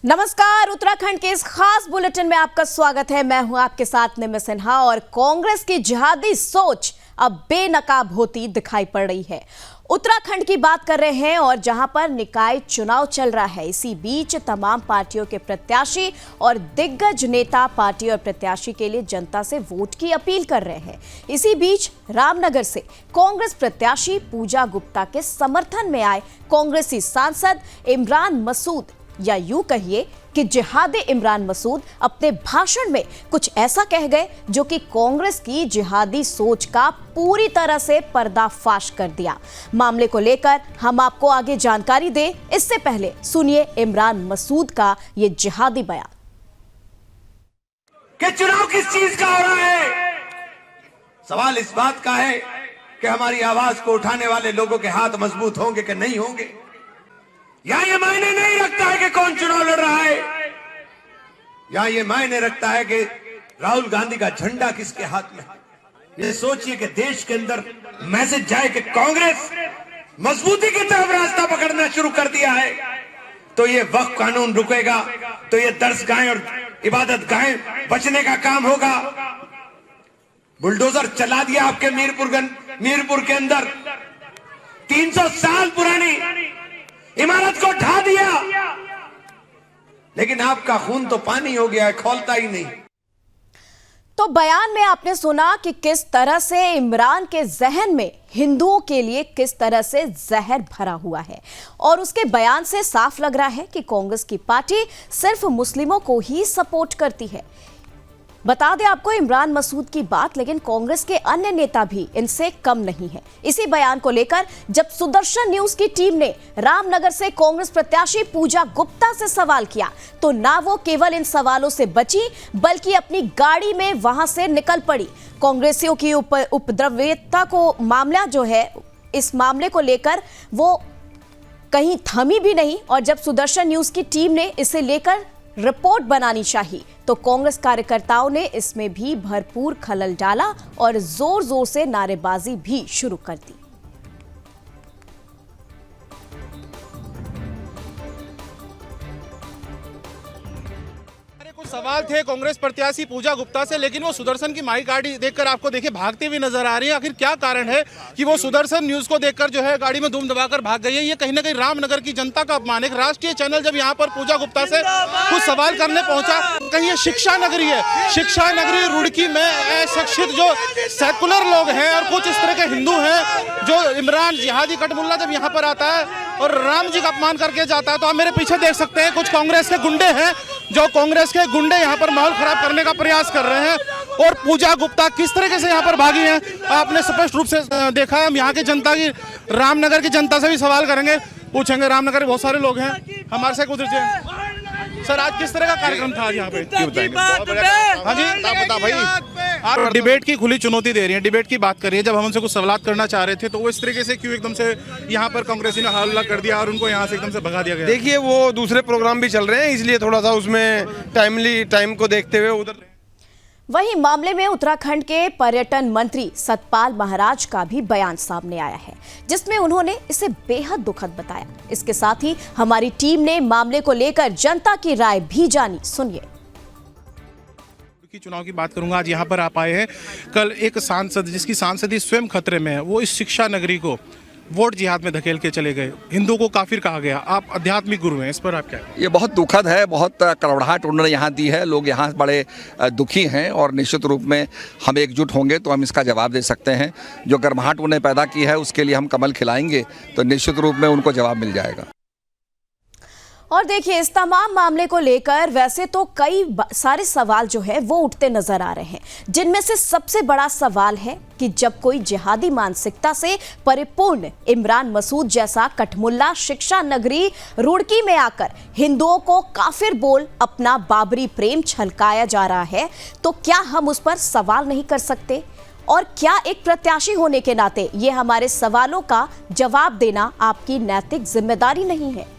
नमस्कार, उत्तराखंड के इस खास बुलेटिन में आपका स्वागत है। मैं हूं आपके साथ निम्र सिन्हा और कांग्रेस की जिहादी सोच अब बेनकाब होती दिखाई पड़ रही है। उत्तराखंड की बात कर रहे हैं और जहां पर निकाय चुनाव चल रहा है, इसी बीच तमाम पार्टियों के प्रत्याशी और दिग्गज नेता पार्टी और प्रत्याशी के लिए जनता से वोट की अपील कर रहे हैं। इसी बीच रामनगर से कांग्रेस प्रत्याशी पूजा गुप्ता के समर्थन में आए कांग्रेसी सांसद इमरान मसूद, या यूं कहिए कि जिहादी इमरान मसूद अपने भाषण में कुछ ऐसा कह गए जो कि कांग्रेस की जिहादी सोच का पूरी तरह से पर्दाफाश कर दिया। मामले को लेकर हम आपको आगे जानकारी दें, इससे पहले सुनिए इमरान मसूद का ये जिहादी बयान। कि चुनाव किस चीज का हो रहा है? सवाल इस बात का है कि हमारी आवाज को उठाने वाले लोगों के हाथ मजबूत होंगे कि नहीं होंगे, या ये मायने नहीं रखता है कि कौन चुनाव लड़ रहा है, या ये मायने रखता है कि राहुल गांधी का झंडा किसके हाथ में है। ये सोचिए कि देश के अंदर मैसेज जाए कि कांग्रेस मजबूती की तरफ रास्ता पकड़ना शुरू कर दिया है, तो ये वक्फ कानून रुकेगा, तो ये दर्शगाहें और इबादत गाहें बचने का काम होगा। बुलडोजर चला दिया आपके मीरपुर के अंदर, 300 साल पुरानी इमारत को ढा दिया, लेकिन आपका खून तो पानी हो गया है, खौलता ही नहीं। तो बयान में आपने सुना कि किस तरह से इमरान के जहन में हिंदुओं के लिए किस तरह से जहर भरा हुआ है, और उसके बयान से साफ लग रहा है कि कांग्रेस की पार्टी सिर्फ मुस्लिमों को ही सपोर्ट करती है। बता दें आपको इमरान मसूद की बात, लेकिन कांग्रेस के अन्य नेता भी इनसे कम नहीं है। इसी बयान को लेकर जब सुदर्शन न्यूज की टीम ने रामनगर से कांग्रेस प्रत्याशी पूजा गुप्ता से सवाल किया, तो ना वो केवल इन सवालों से बची बल्कि अपनी गाड़ी में वहां से निकल पड़ी। कांग्रेसियों की उपद्रविता को मामला जो है, इस मामले को लेकर वो कहीं थमी भी नहीं, और जब सुदर्शन न्यूज की टीम ने इसे लेकर रिपोर्ट बनानी चाहिए तो कांग्रेस कार्यकर्ताओं ने इसमें भी भरपूर खलल डाला और जोर जोर से नारेबाजी भी शुरू कर दी। कुछ सवाल थे कांग्रेस प्रत्याशी पूजा गुप्ता से, लेकिन वो सुदर्शन की माई गाड़ी देखकर आपको देखिए भागते हुए नजर आ रही है। आखिर क्या कारण है कि वो सुदर्शन न्यूज को देखकर जो है गाड़ी में धूम दबाकर भाग गई है? ये कहीं ना कहीं रामनगर की जनता का अपमान है। राष्ट्रीय चैनल जब यहाँ पर पूजा गुप्ता से कुछ सवाल करने पहुंचा, कहीं ये शिक्षा नगरी है, शिक्षा नगरी रुड़की में अशिक्षित जो सेकुलर लोग हैं और कुछ इस तरह के हिंदू हैं, जो इमरान जिहादी कटमुल्ला जब यहाँ पर आता है और राम जी का अपमान करके जाता है, तो आप मेरे पीछे देख सकते हैं कुछ कांग्रेस के गुंडे हैं, जो कांग्रेस के गुंडे यहाँ पर माहौल खराब करने का प्रयास कर रहे हैं। और पूजा गुप्ता किस तरीके से यहाँ पर भागी हैं आपने स्पष्ट रूप से देखा है। हम यहाँ की जनता की, रामनगर की जनता से भी सवाल करेंगे, पूछेंगे। रामनगर में बहुत सारे लोग हैं हमारे से। कुछ सर, आज किस तरह का कार्यक्रम था यहाँ पे? हाँ जी, बता भाई। आप डिबेट की खुली चुनौती दे रही हैं, डिबेट की बात कर रही है। जब हम उनसे कुछ सवाल करना चाह रहे थे तो वो इस तरीके से क्यों एकदम से यहाँ पर कांग्रेसी ने हल्ला कर दिया और उनको यहाँ से एकदम से भगा दिया गया? देखिए, वो दूसरे प्रोग्राम भी चल रहे हैं, इसलिए थोड़ा सा उसमें टाइम को देखते हुए उधर। वहीं मामले में उत्तराखंड के पर्यटन मंत्री सतपाल महाराज का भी बयान सामने आया है, जिसमें उन्होंने इसे बेहद दुखद बताया। इसके साथ ही हमारी टीम ने मामले को लेकर जनता की राय भी जानी, सुनिए। की चुनाव की बात करूंगा। आज यहाँ पर आप आए हैं, कल एक सांसद जिसकी सांसदी स्वयं खतरे में है, वो इस शिक्षा नगरी को वोट जिहाद में धकेल के चले गए, हिंदुओं को काफिर कहा गया। आप आध्यात्मिक गुरु हैं, इस पर आप क्या? ये बहुत दुखद है, बहुत कड़वाहट उन्होंने यहाँ दी है। लोग यहाँ बड़े दुखी हैं और निश्चित रूप में हम एकजुट होंगे तो हम इसका जवाब दे सकते हैं। जो गर्माहट उन्हें पैदा की है उसके लिए हम कमल खिलाएंगे तो निश्चित रूप में उनको जवाब मिल जाएगा। और देखिए, इस तमाम मामले को लेकर वैसे तो कई सारे सवाल जो है वो उठते नजर आ रहे हैं, जिनमें से सबसे बड़ा सवाल है कि जब कोई जिहादी मानसिकता से परिपूर्ण इमरान मसूद जैसा कठमुल्ला शिक्षा नगरी रुड़की में आकर हिंदुओं को काफिर बोल अपना बाबरी प्रेम छलकाया जा रहा है, तो क्या हम उस पर सवाल नहीं कर सकते? और क्या एक प्रत्याशी होने के नाते ये हमारे सवालों का जवाब देना आपकी नैतिक जिम्मेदारी नहीं है?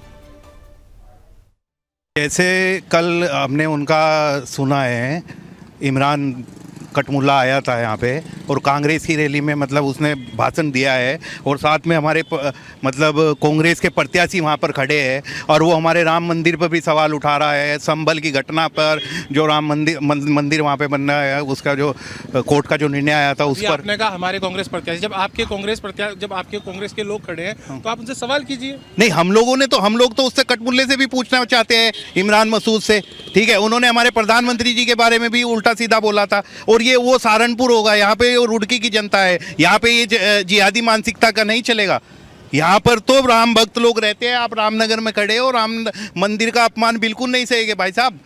जैसे कल हमने उनका सुना है, इमरान कटमुल्ला आया था यहाँ पे और कांग्रेस की रैली में मतलब उसने भाषण दिया है और साथ में हमारे मतलब कांग्रेस के प्रत्याशी वहाँ पर खड़े हैं और वो हमारे राम मंदिर पर भी सवाल उठा रहा है। संभल की घटना पर जो राम मंदिर वहाँ पे बन रहा है उसका जो कोर्ट का जो निर्णय आया था उस पर आपने कहा हमारे कांग्रेस प्रत्याशी, जब आपके कांग्रेस के लोग खड़े हैं तो आप उनसे सवाल कीजिए। नहीं, हम लोग तो उससे कटमुल्ले से भी पूछना चाहते हैं, इमरान मसूद से, ठीक है। उन्होंने हमारे प्रधानमंत्री जी के बारे में भी उल्टा सीधा बोला था और ये वो सहारनपुर होगा, यहाँ पे रुड़की की जनता है, यहाँ पे ये जिहादी मानसिकता का नहीं चलेगा। यहाँ पर तो राम भक्त लोग रहते हैं, आप रामनगर में खड़े हो, राम मंदिर का अपमान बिल्कुल नहीं सहेंगे भाई साहब,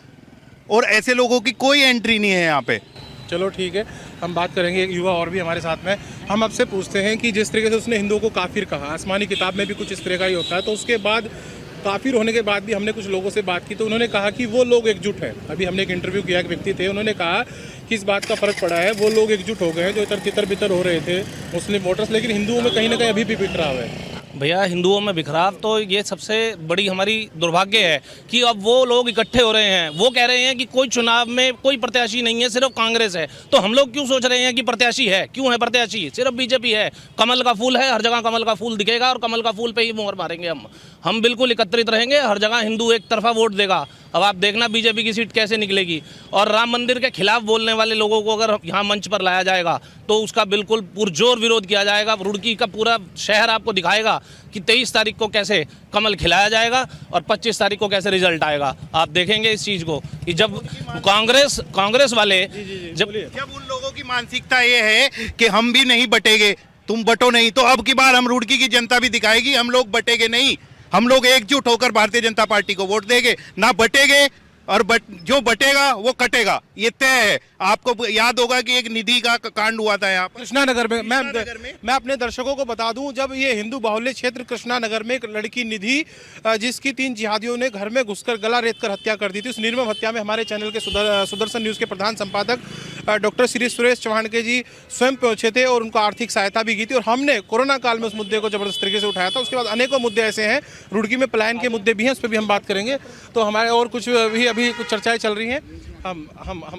और ऐसे लोगों की कोई एंट्री नहीं है यहाँ पे। चलो ठीक है, हम बात करेंगे। एक युवा और भी हमारे साथ में, हम आपसे पूछते हैं कि जिस तरीके से उसने हिंदुओं को काफिर कहा, आसमानी किताब में भी कुछ इस तरह का ही होता है, तो उसके बाद काफिर होने के बाद भी हमने कुछ लोगों से बात की तो उन्होंने कहा कि वो लोग एकजुट हैं। अभी हमने एक इंटरव्यू किया, एक व्यक्ति थे, उन्होंने कहा कि इस बात का फर्क पड़ा है, वो लोग एकजुट हो गए हैं जो इतर तितर बितर हो रहे थे मुस्लिम वोटर्स, लेकिन हिंदुओं में कहीं ना कहीं अभी भी बिखराव है। भैया हिंदुओं में बिखराव तो ये सबसे बड़ी हमारी दुर्भाग्य है कि अब वो लोग इकट्ठे हो रहे हैं, वो कह रहे हैं कि कोई चुनाव में कोई प्रत्याशी नहीं है, सिर्फ कांग्रेस है। तो हम लोग क्यों सोच रहे हैं कि प्रत्याशी है? क्यों है प्रत्याशी? सिर्फ बीजेपी है, कमल का फूल है, हर जगह कमल का फूल दिखेगा और कमल का फूल पे ही मोहर मारेंगे हम बिल्कुल एकत्रित रहेंगे, हर जगह हिंदू एक तरफा वोट देगा। अब आप देखना बीजेपी की सीट कैसे निकलेगी। और राम मंदिर के खिलाफ बोलने वाले लोगों को अगर यहाँ मंच पर लाया जाएगा तो उसका बिल्कुल पुरजोर विरोध किया जाएगा। रुड़की का पूरा शहर आपको दिखाएगा कि 23 तारीख को कैसे कमल खिलाया जाएगा और 25 तारीख को कैसे रिजल्ट आएगा। आप देखेंगे इस चीज़ को कि जब कांग्रेस वाले जब उन लोगों की मानसिकता ये है कि हम भी नहीं बटेंगे, तुम बटो नहीं, तो अब की बार हम रुड़की की जनता भी दिखाएगी हम लोग बटेंगे नहीं, हम लोग एकजुट होकर भारतीय जनता पार्टी को वोट देंगे, ना बटेंगे, और जो बटेगा वो कटेगा, ये तय है। आपको याद होगा कि एक निधि का कांड हुआ था यहाँ कृष्णा नगर में। मैं अपने दर्शकों को बता दूं, जब ये हिंदू बाहुल्य क्षेत्र कृष्णा नगर में एक लड़की निधि, जिसकी 3 जिहादियों ने घर में घुसकर गला रेत कर हत्या कर दी थी, उस निर्मम हत्या में हमारे चैनल के सुदर्शन न्यूज़ के प्रधान संपादक डॉक्टर श्री सुरेश चौहान के जी स्वयं पहुंचे थे और उनको आर्थिक सहायता भी की थी, और हमने कोरोना काल में उस मुद्दे को जबरदस्त तरीके से उठाया था। उसके बाद अनेकों मुद्दे ऐसे हैं, रुड़की में पलायन के मुद्दे भी हैं, उस पर भी हम बात करेंगे। तो हमारे और कुछ भी अभी कुछ चर्चाएं चल रही हैं, हम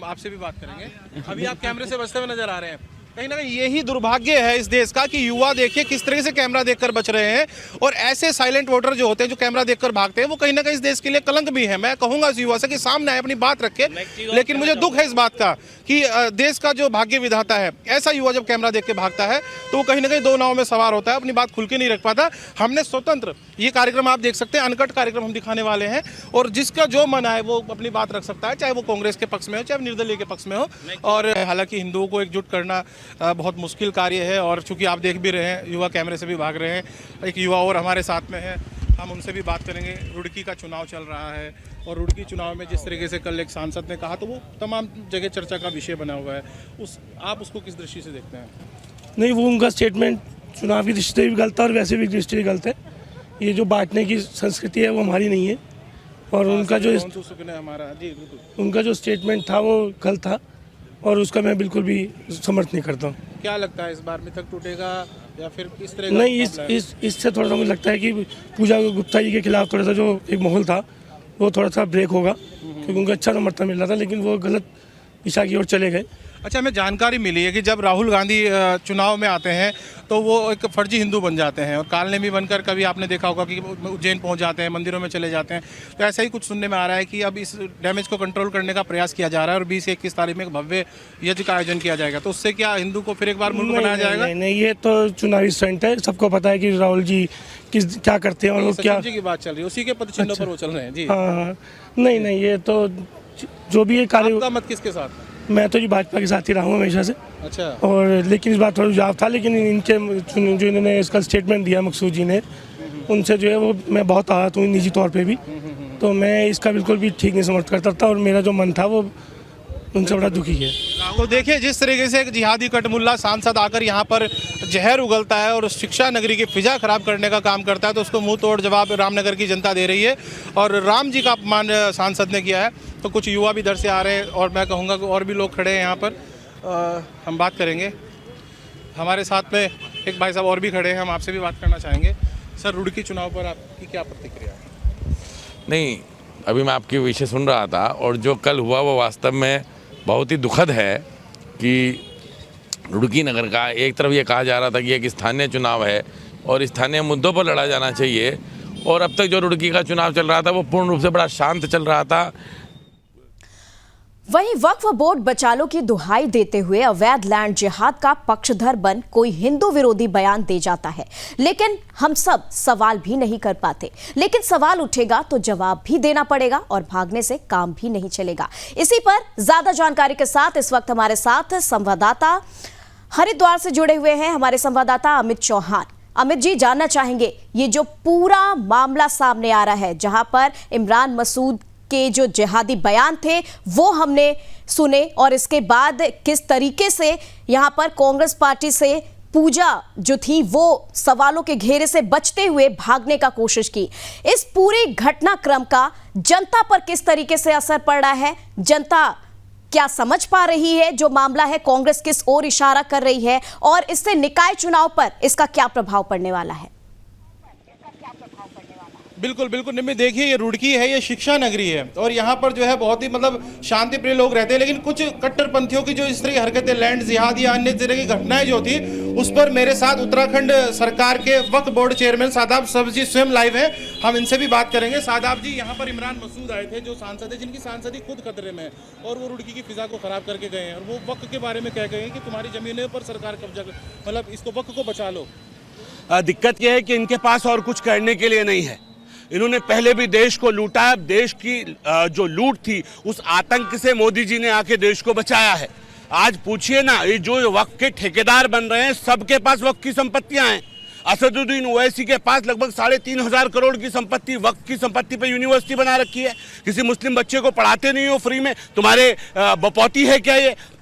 आपसे भी बात करेंगे। अभी आप कैमरे से बचते हुए नजर आ रहे हैं। कहीं ना कहीं यही दुर्भाग्य है इस देश का कि युवा देखिए किस तरह से कैमरा देखकर बच रहे हैं, और ऐसे साइलेंट वोटर जो होते हैं जो कैमरा देखकर भागते हैं, वो कहीं ना कहीं इस देश के लिए कलंक भी है। मैं कहूंगा इस युवा से कि सामने आए, अपनी बात रखे, लेकिन मुझे दुख है इस बात का कि देश का जो भाग्य विधाता है, ऐसा युवा जब कैमरा देख के भागता है तो वो कहीं ना कहीं 2 नाव में सवार होता है, अपनी बात खुल के नहीं रख पाता। हमने स्वतंत्र, ये कार्यक्रम आप देख सकते हैं, अनकट कार्यक्रम हम दिखाने वाले हैं, और जिसका जो मन आए वो अपनी बात रख सकता है, चाहे वो कांग्रेस के पक्ष में हो चाहे निर्दलीय के पक्ष में हो। और हालांकि हिंदुओं को एकजुट करना बहुत मुश्किल कार्य है, और चूंकि आप देख भी रहे हैं युवा कैमरे से भी भाग रहे हैं, एक युवा और हमारे साथ में है, हम उनसे भी बात करेंगे। रुड़की का चुनाव चल रहा है, और रुड़की चुनाव में जिस तरीके से कल एक सांसद ने कहा, तो वो तमाम जगह चर्चा का विषय बना हुआ है। आप उसको किस दृष्टि से देखते हैं? नहीं, वो उनका स्टेटमेंट चुनाव की दृष्टि से भी गलत है और वैसे भी दृष्टि से गलत है। ये जो बांटने की संस्कृति है वो हमारी नहीं है, और उनका जो स्टेटमेंट था वो गलत था, और उसका मैं बिल्कुल भी समर्थन नहीं करता हूँ। क्या लगता है इस बार मिथक टूटेगा या फिर किस तरह? नहीं, इससे थोड़ा सा मुझे लगता है कि पूजा गुप्ता जी के खिलाफ थोड़ा सा जो एक माहौल था वो थोड़ा सा ब्रेक होगा, क्योंकि उनको अच्छा समर्थन मिल रहा था, लेकिन वो गलत दिशा की ओर चले गए। अच्छा, हमें जानकारी मिली है कि जब राहुल गांधी चुनाव में आते हैं तो वो एक फर्जी हिंदू बन जाते हैं, और कालनेमी बनकर कभी आपने देखा होगा कि उज्जैन पहुंच जाते हैं, मंदिरों में चले जाते हैं। तो ऐसा ही कुछ सुनने में आ रहा है कि अब इस डैमेज को कंट्रोल करने का प्रयास किया जा रहा है, और 20 से 21 तारीख में एक भव्य यज्ञ का आयोजन किया जाएगा। तो उससे क्या हिंदू को फिर एक बार मूर्ख बनाया जाएगा? नहीं, ये तो चुनावी स्टंट है, सबको पता है कि राहुल जी क्या करते हैं और वो क्या की बात चल रही है, उसी के पदचिन्हों पर वो चल रहे हैं जी। हाँ, नहीं, ये तो जो भी ये कार्य। आपका मत किसके साथ? मैं तो जी भाजपा के साथ ही रहा हूँ हमेशा से। अच्छा। और लेकिन इस बार थोड़ा रुझाव था, लेकिन इनके जो इन्होंने इसका स्टेटमेंट दिया मकसूद जी ने, उनसे जो है वो मैं बहुत आहत हूँ निजी तौर पे भी, तो मैं इसका बिल्कुल भी ठीक नहीं समझ करता था, और मेरा जो मन था वो उनसे बड़ा दुखी है। तो देखिए जिस तरीके से एक जिहादी कटमुल्ला सांसद आकर यहाँ पर जहर उगलता है और शिक्षा नगरी की फिजा खराब करने का काम करता है, तो उसको मुंह तोड़ जवाब रामनगर की जनता दे रही है, और राम जी का अपमान सांसद ने किया है। तो कुछ युवा भी इधर से आ रहे हैं, और मैं कहूँगा कि और भी लोग खड़े हैं यहाँ पर, हम बात करेंगे। हमारे साथ में एक भाई साहब और भी खड़े हैं, हम आपसे भी बात करना चाहेंगे। सर, रुड़की चुनाव पर आपकी क्या प्रतिक्रिया है? नहीं, अभी मैं आपके विषय सुन रहा था, और जो कल हुआ वो वास्तव में बहुत ही दुखद है, कि रुड़की नगर का एक तरफ ये कहा जा रहा था कि एक स्थानीय चुनाव है और स्थानीय मुद्दों पर लड़ा जाना चाहिए, और अब तक जो रुड़की का चुनाव चल रहा था वो पूर्ण रूप से बड़ा शांत चल रहा था। वहीं वक्फ बोर्ड बचालो की दुहाई देते हुए अवैध लैंड जिहाद का पक्षधर बन कोई हिंदू विरोधी बयान दे जाता है, लेकिन हम सब सवाल भी नहीं कर पाते। लेकिन सवाल उठेगा तो जवाब भी देना पड़ेगा और भागने से काम भी नहीं चलेगा। इसी पर ज्यादा जानकारी के साथ इस वक्त हमारे साथ संवाददाता हरिद्वार से जुड़े हुए हैं हमारे संवाददाता अमित चौहान। अमित जी, जानना चाहेंगे ये जो पूरा मामला सामने आ रहा है, जहां पर इमरान मसूद के जो जिहादी बयान थे वो हमने सुने, और इसके बाद किस तरीके से यहां पर कांग्रेस पार्टी से पूजा जो थी वो सवालों के घेरे से बचते हुए भागने का कोशिश की, इस पूरे घटनाक्रम का जनता पर किस तरीके से असर पड़ रहा है? जनता क्या समझ पा रही है जो मामला है, कांग्रेस किस ओर इशारा कर रही है, और इससे निकाय चुनाव पर इसका क्या प्रभाव पड़ने वाला है? बिल्कुल बिल्कुल निम्मी, देखिए ये रुड़की है, ये शिक्षा नगरी है और यहाँ पर जो है बहुत ही शांति प्रिय लोग रहते हैं, लेकिन कुछ कट्टरपंथियों की जो इस तरह की हरकतें, लैंड जिहाद या अन्य तरह की घटनाएं जो थी, उस पर मेरे साथ उत्तराखंड सरकार के वक्फ बोर्ड चेयरमैन शादाब सब्ज़ जी स्वयं लाइव हैं। हम इनसे भी बात करेंगे। शादाब जी, यहाँ पर इमरान मसूद आए थे जो सांसद है, जिनकी सांसदी खुद खतरे में है, और वो रुड़की की फिजा को खराब करके गए हैं, और वो वक्फ के बारे में कह गए हैं कि तुम्हारी जमीनों पर सरकार कब्जा, इसको वक्फ को बचा लो। दिक्कत यह है कि इनके पास और कुछ करने के लिए नहीं है। इन्होंने पहले भी देश को लूटा है। देश की जो लूट थी उस आतंक से मोदी जी ने आके देश को बचाया है। आज पूछिए ना, ये जो वक्फ के ठेकेदार बन रहे हैं सबके पास वक्फ की संपत्तियां हैं। असदुद्दीन ओवैसी के पास लगभग 3,500 करोड़ की संपत्ति, वक्फ की संपत्ति पे यूनिवर्सिटी बना रखी है। किसी मुस्लिम बच्चे को पढ़ाते नहीं हो फ्री में, तुम्हारे बपौती है क्या?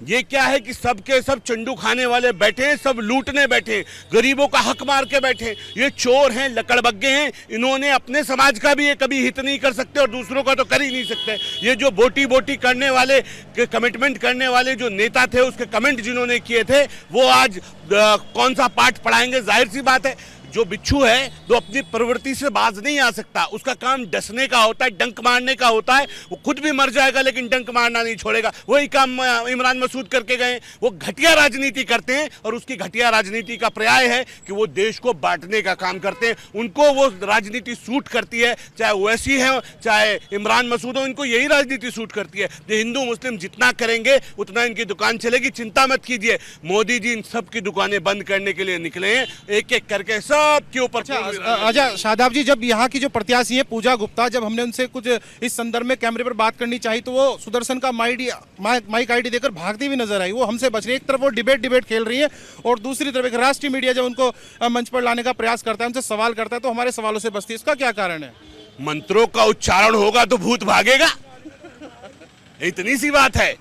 ये क्या है कि सबके सब चंडू खाने वाले बैठे हैं, सब लूटने बैठे हैं, गरीबों का हक मार के बैठे हैं। ये चोर हैं, लकड़बग्गे हैं। इन्होंने अपने समाज का भी ये कभी हित नहीं कर सकते और दूसरों का तो कर ही नहीं सकते। ये जो बोटी बोटी करने वाले, कमिटमेंट करने वाले जो नेता थे, उसके कमेंट जिन्होंने किए थे, वो आज कौन सा पाठ पढ़ाएंगे? जाहिर सी बात है, जो बिच्छू है जो अपनी प्रवृत्ति से बाज नहीं आ सकता, उसका काम डसने का होता है, डंक मारने का होता है। वो खुद भी मर जाएगा लेकिन डंक मारना नहीं छोड़ेगा। वही काम इमरान मसूद करके गए। वो घटिया राजनीति करते हैं और उसकी घटिया राजनीति का पर्याय है कि वो देश को बांटने का काम करते हैं। उनको वो राजनीति सूट करती है, चाहे ओवैसी है चाहे इमरान मसूद हो, इनको यही राजनीति सूट करती है। जो हिंदू मुस्लिम जितना करेंगे उतना इनकी दुकान चलेगी। चिंता मत कीजिए, मोदी जी इन सब की दुकानें बंद करने के लिए निकले हैं, एक एक करके के ऊपर। अच्छा शादाब जी, जब यहाँ की जो प्रत्याशी है पूजा गुप्ता, जब हमने उनसे कुछ इस संदर्भ में कैमरे पर बात करनी चाहिए तो वो सुदर्शन का माइक आईडी देकर भागती हुई नजर आई। वो हमसे बच रही है। एक तरफ वो डिबेट खेल रही है और दूसरी तरफ एक राष्ट्रीय मीडिया जब उनको मंच पर लाने का प्रयास करता है, उनसे सवाल करता है तो हमारे सवालों से बचती है। इसका क्या कारण है? मंत्रों का उच्चारण होगा तो भूत भागेगा, इतनी सी बात है।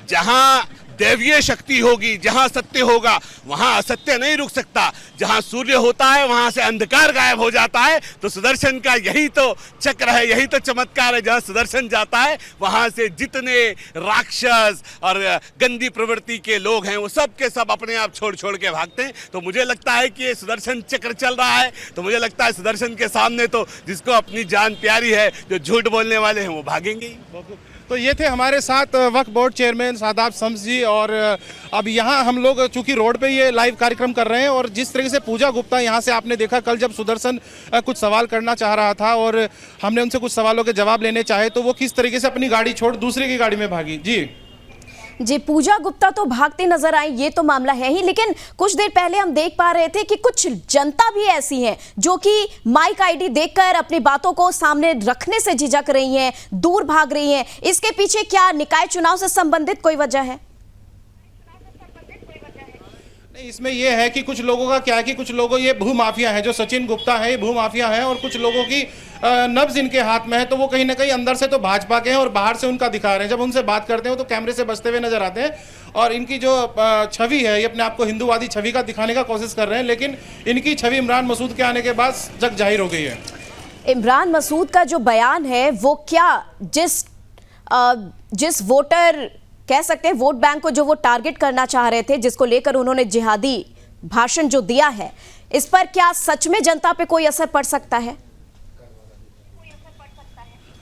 जहां दैवीय शक्ति होगी, जहां सत्य होगा वहां असत्य नहीं रुक सकता। जहां सूर्य होता है वहां से अंधकार गायब हो जाता है। तो सुदर्शन का यही तो चक्र है, यही तो चमत्कार है। जहां सुदर्शन जाता है वहां से जितने राक्षस और गंदी प्रवृत्ति के लोग हैं वो सब के सब अपने आप छोड़ के भागते हैं। तो मुझे लगता है कि ये सुदर्शन चक्र चल रहा है। तो मुझे लगता है सुदर्शन के सामने तो जिसको अपनी जान प्यारी है, जो झूठ बोलने वाले हैं, वो भागेंगे ही। तो ये थे हमारे साथ वक्फ बोर्ड चेयरमैन शादाब सब्ज़ जी। और अब यहाँ हम लोग चूंकि रोड पे ये लाइव कार्यक्रम कर रहे हैं और जिस तरीके से पूजा गुप्ता यहाँ से आपने देखा, कल जब सुदर्शन कुछ सवाल करना चाह रहा था और हमने उनसे कुछ सवालों के जवाब लेने चाहे तो वो किस तरीके से अपनी गाड़ी छोड़ दूसरे की गाड़ी में भागी। जी, पूजा गुप्ता तो भागती नजर आई, ये तो मामला है ही, लेकिन कुछ देर पहले हम देख पा रहे थे कि कुछ जनता भी ऐसी है जो कि माइक आईडी देखकर अपनी बातों को सामने रखने से झिझक रही हैं, दूर भाग रही हैं। इसके पीछे क्या निकाय चुनाव से संबंधित कोई वजह है? इसमें यह है कि कुछ लोगों का क्या है कि कुछ लोगों, ये भू माफिया है, जो सचिन गुप्ता है ये भू माफिया है और कुछ लोगों की नब्ज इनके हाथ में है। तो वो कहीं ना कहीं अंदर से तो भाजपा के हैं और बाहर से उनका दिखा रहे हैं। जब उनसे बात करते हैं तो कैमरे से बचते हुए नजर आते हैं और इनकी जो छवि है, ये अपने आप को हिंदूवादी छवि का दिखाने का कोशिश कर रहे हैं, लेकिन इनकी छवि इमरान मसूद के आने के बाद जग जाहिर हो गई है। इमरान मसूद का जो बयान है वो क्या जिस वोटर कह सकते हैं वोट बैंक को जो वो टारगेट करना चाह रहे थे, जिसको लेकर उन्होंने जिहादी भाषण जो दिया है, इस पर क्या सच में जनता पे कोई असर पड़ सकता है?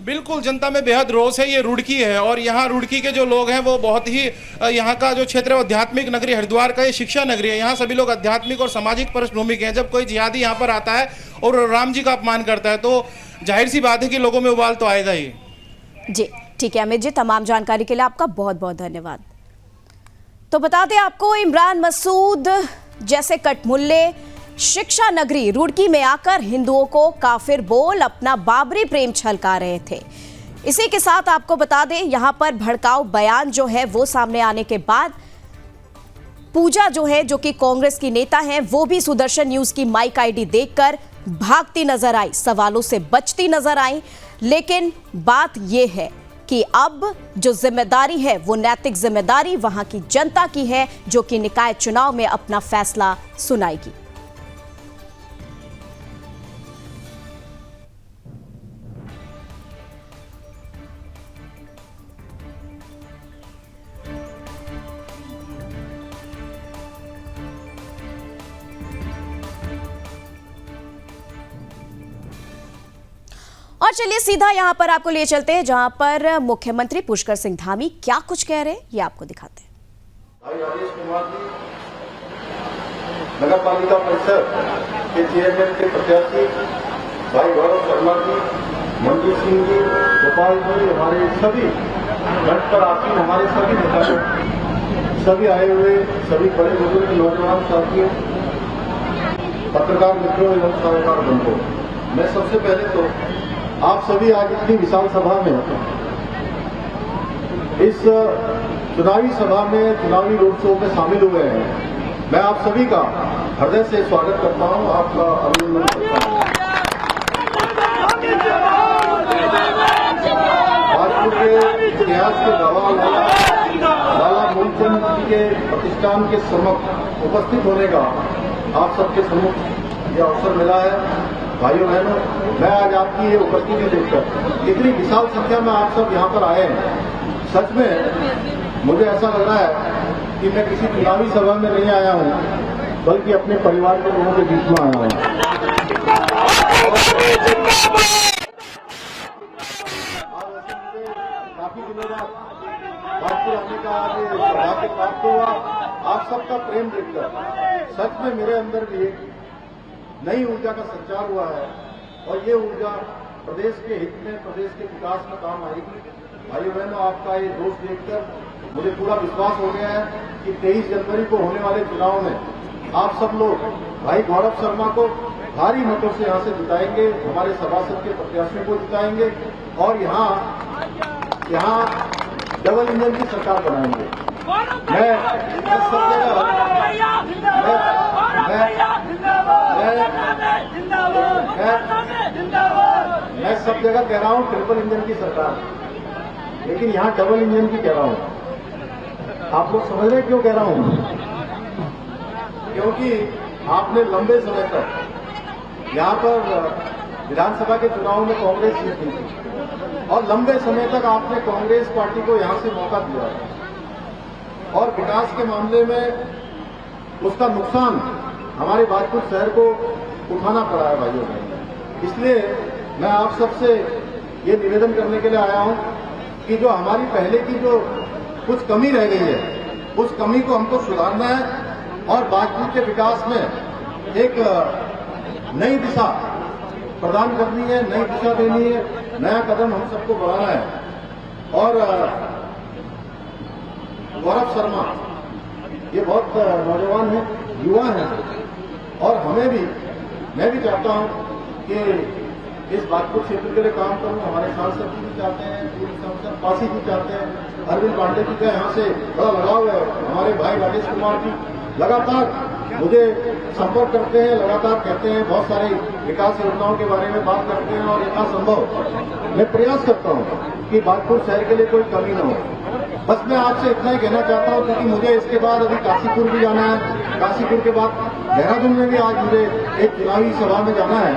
बिल्कुल, जनता में बेहद रोष है। ये रुड़की है और यहाँ रुड़की के जो लोग हैं वो बहुत ही यहाँ का जो क्षेत्र है आध्यात्मिक नगरी, हरिद्वार का ये शिक्षा नगरी है। यहाँ सभी लोग आध्यात्मिक और सामाजिक पृष्ठभूमि के हैं। जब कोई जिहादी यहाँ पर आता है और राम जी का अपमान करता है तो जाहिर सी बात है कि लोगों में उबाल तो आएगा ही। जी ठीक है अमित जी, तमाम जानकारी के लिए आपका बहुत बहुत धन्यवाद। तो बता दें आपको, इमरान मसूद जैसे कटमुल्ले शिक्षा नगरी रुड़की में आकर हिंदुओं को काफिर बोल अपना बाबरी प्रेम छलका रहे थे। इसी के साथ आपको बता दें, यहां पर भड़काऊ बयान जो है वो सामने आने के बाद पूजा जो है, जो कि कांग्रेस की नेता हैं, वो भी सुदर्शन न्यूज की माइक आईडी देखकर भागती नजर आई, सवालों से बचती नजर आई। लेकिन बात यह है कि अब जो जिम्मेदारी है वो नैतिक जिम्मेदारी वहां की जनता की है, जो कि निकाय चुनाव में अपना फैसला सुनाएगी। और चलिए सीधा यहां पर आपको ले चलते हैं, जहां पर मुख्यमंत्री पुष्कर सिंह धामी क्या कुछ कह रहे हैं ये आपको दिखाते हैं। भाई राजेश कुमार जी नगर पालिका परिषद के चेयरमैन के प्रत्याशी, भाई गौरव शर्मा जी, मंजू सिंह जी, गोपाल जी, हमारे सभी मंच पर आसीन हमारे सभी नेता, सभी आए हुए सभी बड़े बुजुर्ग नौजवान साथियों, पत्रकार मित्रों एवं सलाहकार बंधुओं, मैं सबसे पहले तो आप सभी आज इतनी विशाल सभा में, इस चुनावी सभा में, चुनावी रोड शो में शामिल हुए हैं। मैं आप सभी का हृदय से स्वागत करता हूं, आपका अभिनंदन करता हूं। भाजपा के इतिहास के गवाह लाला मूलचंद जी के प्रतिष्ठान के सम्मुख उपस्थित होने का आप सबके सम्मुख यह अवसर मिला है। भाइयों बहनों, मैं आज आपकी ये उपस्थिति देखकर, इतनी विशाल संख्या में आप सब यहाँ पर आए हैं, सच में मुझे ऐसा लग रहा है कि मैं किसी चुनावी सभा में नहीं आया हूँ, बल्कि अपने परिवार के लोगों के बीच में आया हूँ। काफी दिनों बाद भाजपुर आने का आज सौभाग्य प्राप्त हुआ। आप सबका प्रेम देखकर सच में मेरे अंदर भी एक नई ऊर्जा का संचार हुआ है और ये ऊर्जा प्रदेश के हित में, प्रदेश के विकास में काम आएगी। भाइयों बहनों, आपका ये जोश देखकर मुझे पूरा विश्वास हो गया है कि 23 जनवरी को होने वाले चुनाव में आप सब लोग भाई गौरव शर्मा को भारी मतों से यहाँ से जिताएंगे, हमारे सभासद के प्रत्याशियों को जिताएंगे और यहाँ डबल इंजन की सरकार बनाएंगे। मैं सब जगह कह रहा हूँ ट्रिपल इंजन की सरकार, लेकिन यहाँ डबल इंजन की कह रहा हूँ। आप लोग समझ रहे क्यों कह रहा हूँ? क्योंकि आपने लंबे समय तक यहाँ पर विधानसभा के चुनाव में कांग्रेस जीती थी और लंबे समय तक आपने कांग्रेस पार्टी को यहाँ से मौका दिया और विकास के मामले में उसका नुकसान हमारे भाजपुर शहर को उठाना पड़ा है भाइयों बहनों। इसलिए मैं आप सबसे ये निवेदन करने के लिए आया हूं कि जो हमारी पहले की जो कुछ कमी रह गई है, उस कमी को हमको सुधारना है और भाजपुर के विकास में एक नई दिशा प्रदान करनी है, नई दिशा देनी है, नया कदम हम सबको बढ़ाना है। और गौरव शर्मा ये बहुत नौजवान है, युवा है और मैं भी चाहता हूं कि इस भाजपुर क्षेत्र के लिए काम करूं। हमारे सांसद जी भी चाहते हैं, पूर्व सांसद पासी जी चाहते हैं, अरविंद पांडे जी का यहाँ से बड़ा लगाव है, हमारे भाई राजेश कुमार जी लगातार मुझे संपर्क करते हैं, लगातार कहते हैं, बहुत सारी विकास योजनाओं के बारे में बात करते हैं और यथासंभव मैं प्रयास करता हूं कि भाजपुर शहर के लिए कोई कमी न हो। बस मैं आपसे इतना ही कहना चाहता हूं क्योंकि मुझे इसके बाद अभी काशीपुर भी जाना है, काशीपुर के बाद देहरादून में भी आज मुझे एक चुनावी सभा में जाना है,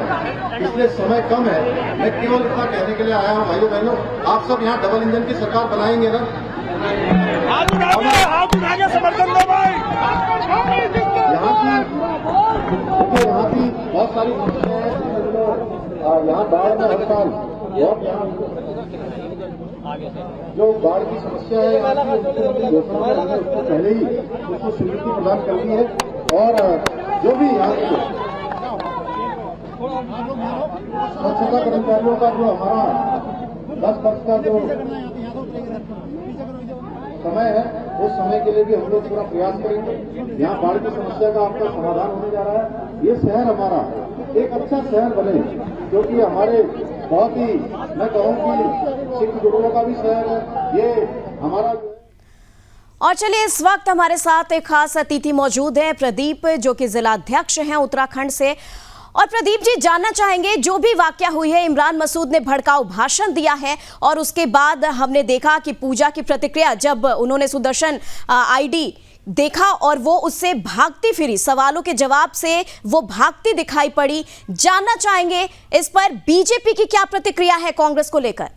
इसलिए समय कम है। मैं केवल इतना कहने के लिए आया हूं भाइयों बहनों, आप सब यहाँ डबल इंजन की सरकार बनाएंगे ना? समर्थन दो भाई। यहाँ की बहुत सारी समस्याएं हैं, यहाँ बाढ़ में हर साल बहुत यहाँ जो बाढ़ की समस्या है घोषणा उसको पहले ही उसको स्वीकृति प्रदान कर दी है और जो भी यहाँ स्वच्छता कर्मचारियों का जो हमारा 10 वर्ष का जो समय है उस समय के लिए भी हम लोग पूरा प्रयास करेंगे। यहाँ बाढ़ की समस्या का आपका समाधान होने जा रहा है। ये शहर हमारा एक अच्छा शहर बने, क्योंकि हमारे बहुत ही मैं कहूँ कि सिख गुरुओं का भी शहर है ये हमारा। और चलिए इस वक्त हमारे साथ एक खास अतिथि मौजूद है, प्रदीप, जो कि जिलाध्यक्ष हैं उत्तराखंड से। और प्रदीप जी, जानना चाहेंगे जो भी वाकया हुई है, इमरान मसूद ने भड़काऊ भाषण दिया है और उसके बाद हमने देखा कि पूजा की प्रतिक्रिया, जब उन्होंने सुदर्शन आईडी देखा और वो उससे भागती फिरी, सवालों के जवाब से वो भागती दिखाई पड़ी। जानना चाहेंगे इस पर बीजेपी की क्या प्रतिक्रिया है कांग्रेस को लेकर?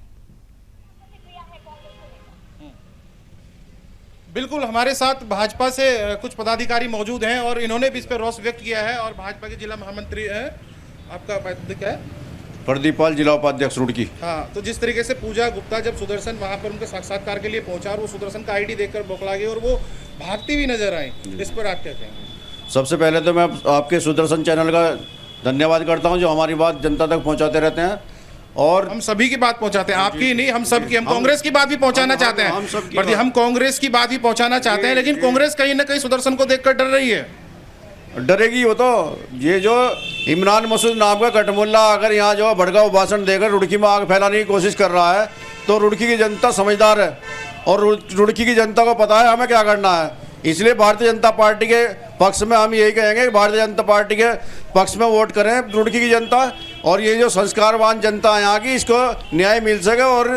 बिल्कुल, हमारे साथ भाजपा से कुछ पदाधिकारी मौजूद हैं और इन्होंने भी इस पर रोष व्यक्त किया है। और भाजपा के जिला महामंत्री हैं, आपका क्या है? प्रदीप पाल, जिला उपाध्यक्ष रुड़की। हाँ, तो जिस तरीके से पूजा गुप्ता जब सुदर्शन वहां पर उनके साक्षात्कार के लिए पहुंचा और वो सुदर्शन का आईडी देखकर बौखला गई और वो भागती हुई नजर आई, इस पर आप क्या कहेंगे? सबसे पहले तो मैं आपके सुदर्शन चैनल का धन्यवाद करता हूं जो हमारी बात जनता तक पहुंचाते रहते हैं और हम सभी की बात पहुंचाते हैं, आपकी नहीं, हम सबकी। हम कांग्रेस की बात भी पहुंचाना चाहते हैं, हम कांग्रेस की बात भी पहुंचाना चाहते हैं, लेकिन कांग्रेस कहीं ना कहीं सुदर्शन को देखकर डर रही है। डरेगी वो तो। ये जो इमरान मसूद नाम का कटमुल्ला अगर यहाँ जो भड़काऊ भाषण देकर रुड़की में आग फैलाने की कोशिश कर रहा है तो रुड़की की जनता समझदार है और रुड़की की जनता को पता है हमें क्या करना है। इसलिए भारतीय जनता पार्टी के पक्ष में हम यही कहेंगे कि भारतीय जनता पार्टी के पक्ष में वोट करें रुड़की की जनता, और ये जो संस्कारवान जनता है यहाँ की, इसको न्याय मिल सके और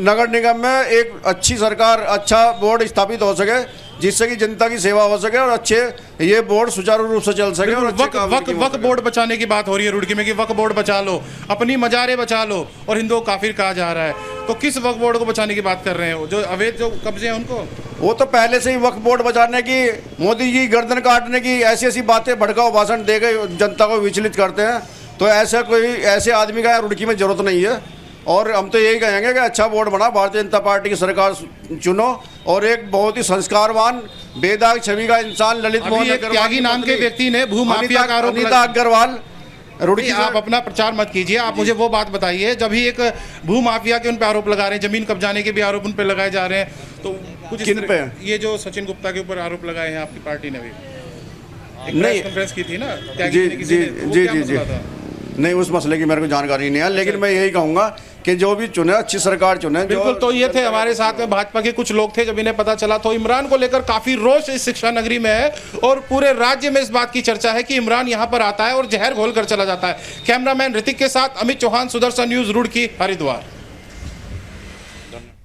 नगर निगम में एक अच्छी सरकार, अच्छा बोर्ड स्थापित हो सके जिससे कि जनता की सेवा हो सके और अच्छे ये बोर्ड सुचारू रूप से चल सके। और वक्फ बोर्ड बचाने की बात हो रही है रुड़की में कि वक्फ बोर्ड बचा लो, अपनी मजारें बचा लो, और हिंदुओं को काफिर कहा जा रहा है। तो किस वक्फ बोर्ड को बचाने की बात कर रहे हैं? जो अवैध जो कब्जे हैं उनको? वो तो पहले से ही वक्फ बोर्ड बचाने की, मोदी जी गर्दन काटने की ऐसी ऐसी बातें भड़काऊ भाषण देकर जनता को विचलित करते हैं। तो ऐसे आदमी का रुड़की में जरूरत नहीं है। और हम तो यही कहेंगे कि अच्छा बोर्ड बना, भारतीय जनता पार्टी की सरकार चुनो और एक बहुत ही संस्कारवान बेदाग छवि का इंसान ललित मोहन त्यागी नाम के व्यक्ति ने भूमाफिया का आरोप, अनिता अग्रवाल रुड़की। आप अपना प्रचार मत कीजिए, आप मुझे वो बात बताइए, जब ही एक भूमाफिया के उन पे आरोप लगा रहे हैं, जमीन कब्जाने के भी आरोप उन पे लगाए जा रहे हैं, तो कुछ किन पे? ये जो सचिन गुप्ता के ऊपर आरोप लगाए हैं आपकी पार्टी ने भी नहीं कॉन्फ्रेंस की थी ना? जी नहीं, उस मसले की मेरे को जानकारी नहीं है, लेकिन मैं यही कहूँगा कि जो भी चुने अच्छी सरकार चुने। बिल्कुल, तो ये थे हमारे साथ में भाजपा के कुछ लोग थे, जब इन्हें पता चला तो इमरान को लेकर काफी रोष इस शिक्षा नगरी में है और पूरे राज्य में इस बात की चर्चा है कि इमरान यहाँ पर आता है और जहर घोल कर चला जाता है। कैमरामैन ऋतिक के साथ अमित चौहान, सुदर्शन न्यूज, रुड़की, हरिद्वार।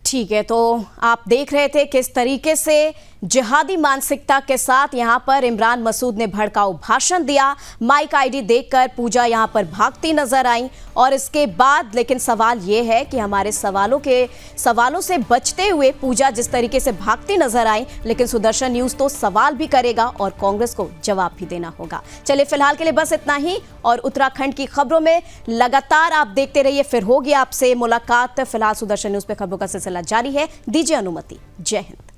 ठीक है, तो आप देख रहे थे किस तरीके से जिहादी मानसिकता के साथ यहां पर इमरान मसूद ने भड़काऊ भाषण दिया। माइक आईडी देखकर पूजा यहां पर भागती नजर आई और इसके बाद लेकिन सवाल यह है कि हमारे सवालों से बचते हुए पूजा जिस तरीके से भागती नजर आई, लेकिन सुदर्शन न्यूज तो सवाल भी करेगा और कांग्रेस को जवाब भी देना होगा। चलिए फिलहाल के लिए बस इतना ही, और उत्तराखंड की खबरों में लगातार आप देखते रहिए, फिर होगी आपसे मुलाकात। फिलहाल सुदर्शन न्यूज पे खबरों का सिलसिला जारी है। दीजिए अनुमति। जय हिंद।